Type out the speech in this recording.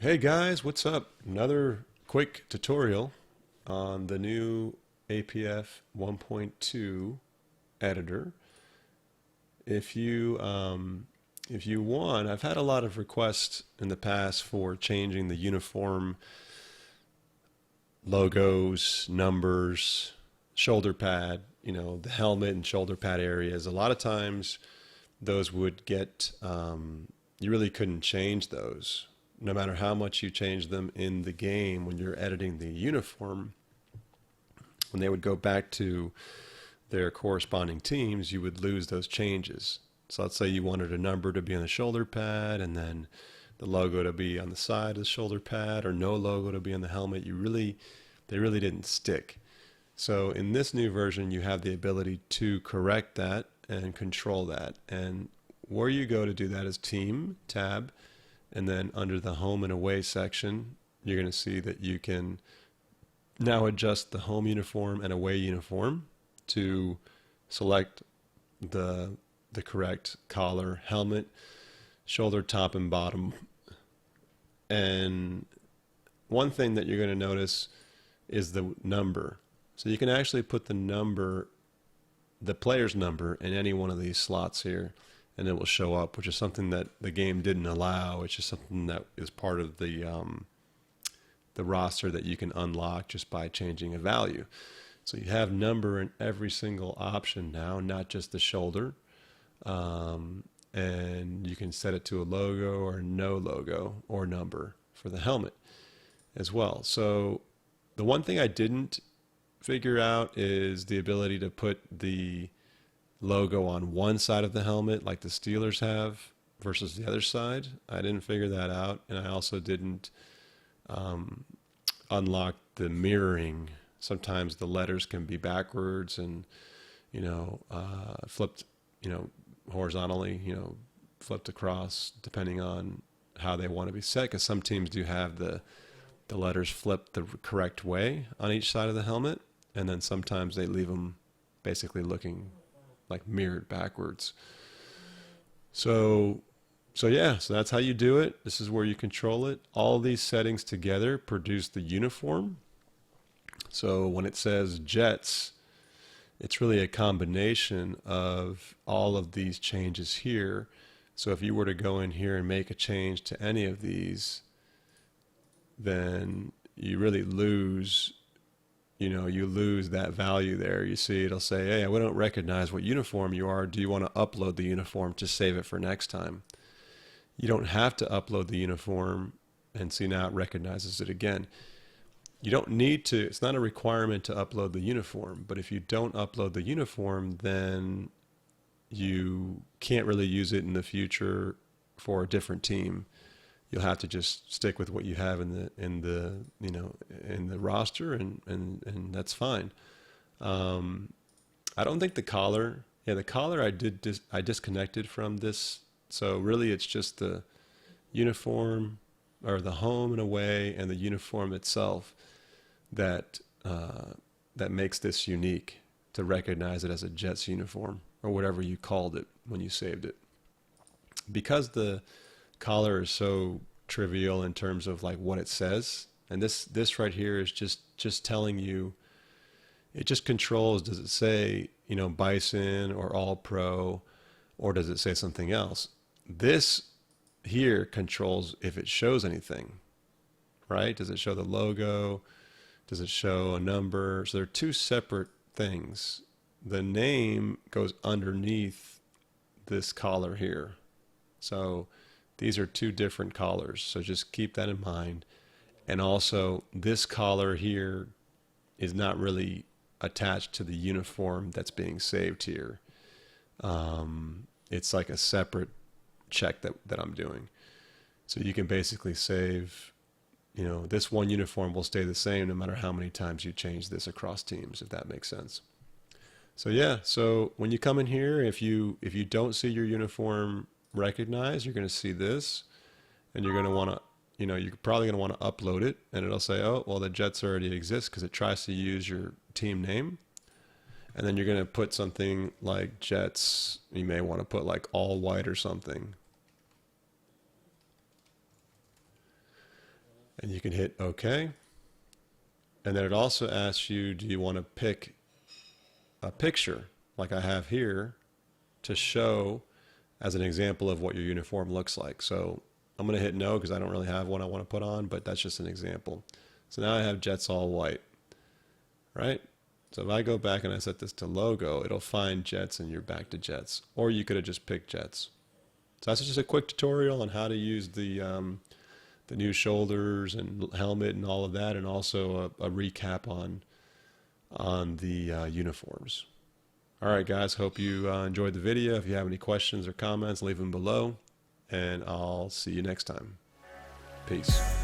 Hey guys, what's up? Another quick tutorial on the new APF 1.2 editor. If you if you want, I've had a lot of requests in the past for changing the uniform logos, numbers, shoulder pad, the helmet and shoulder pad areas. A lot of times those would get you really couldn't change those no matter how much you change them in the game when you're editing the uniform. When they would go back to their corresponding teams, you would lose those changes. So let's say you wanted a number to be on the shoulder pad and then the logo to be on the side of the shoulder pad, or no logo to be on the helmet. They really didn't stick. So in this new version, you have the ability to correct that and control that. And where you go to do that is Team tab, and then under the Home and Away section, you're going to see that you can now adjust the home uniform and away uniform to select the correct collar, helmet, shoulder, top, and bottom. And one thing that you're going to notice is the number. So you can actually put the player's number in any one of these slots here, and it will show up, which is something that the game didn't allow. It's just something that is part of the roster that you can unlock just by changing a value. So you have number in every single option now, not just the shoulder. And you can set it to a logo or no logo or number for the helmet as well. So the one thing I didn't figure out is the ability to put the logo on one side of the helmet like the Steelers have versus the other side. I didn't figure that out, and I also didn't unlock the mirroring. Sometimes the letters can be backwards and flipped, horizontally, flipped across depending on how they want to be set, because some teams do have the letters flipped the correct way on each side of the helmet, and then sometimes they leave them basically looking like mirrored backwards. So yeah, so that's how you do it. This is where you control it. All these settings together produce the uniform. So when it says Jets, it's really a combination of all of these changes here. So if you were to go in here and make a change to any of these, then you really lose, you lose that value there. You see, it'll say, hey, we don't recognize what uniform you are. Do you want to upload the uniform to save it for next time? You don't have to upload the uniform, and see, now it recognizes it again. You don't need to, it's not a requirement to upload the uniform, but if you don't upload the uniform, then you can't really use it in the future for a different team. You'll have to just stick with what you have in the roster, and that's fine. I don't think the collar, the collar I disconnected from this. So really it's just the uniform, or the home and away, and the uniform itself that makes this unique, to recognize it as a Jets uniform, or whatever you called it when you saved it. Because the collar is so trivial in terms of like what it says, and this right here is just telling you, it just controls, does it say Bison or All Pro, or does it say something else? This here controls if it shows anything, right? Does it show the logo? Does it show a number? So they're two separate things. The name goes underneath this collar here. So these are two different collars. So just keep that in mind. And also, this collar here is not really attached to the uniform that's being saved here. It's like a separate check that I'm doing. So you can basically save, this one uniform will stay the same no matter how many times you change this across teams, if that makes sense. So yeah, so when you come in here, if you don't see your uniform recognized, you're going to see this, and you're going to want to, you're probably going to want to upload it, and it'll say, oh, well, the Jets already exist, because it tries to use your team name. And then you're going to put something like Jets. You may want to put like all white or something. And you can hit OK. And then it also asks you, do you want to pick a picture like I have here to show as an example of what your uniform looks like. So I'm going to hit no because I don't really have one I want to put on, but that's just an example. So now I have Jets all white, right? So if I go back and I set this to logo, it'll find Jets and you're back to Jets. Or you could have just picked Jets. So that's just a quick tutorial on how to use the new shoulders and helmet and all of that, and also a recap on the uniforms. All right, guys, hope you enjoyed the video. If you have any questions or comments, leave them below, and I'll see you next time. Peace.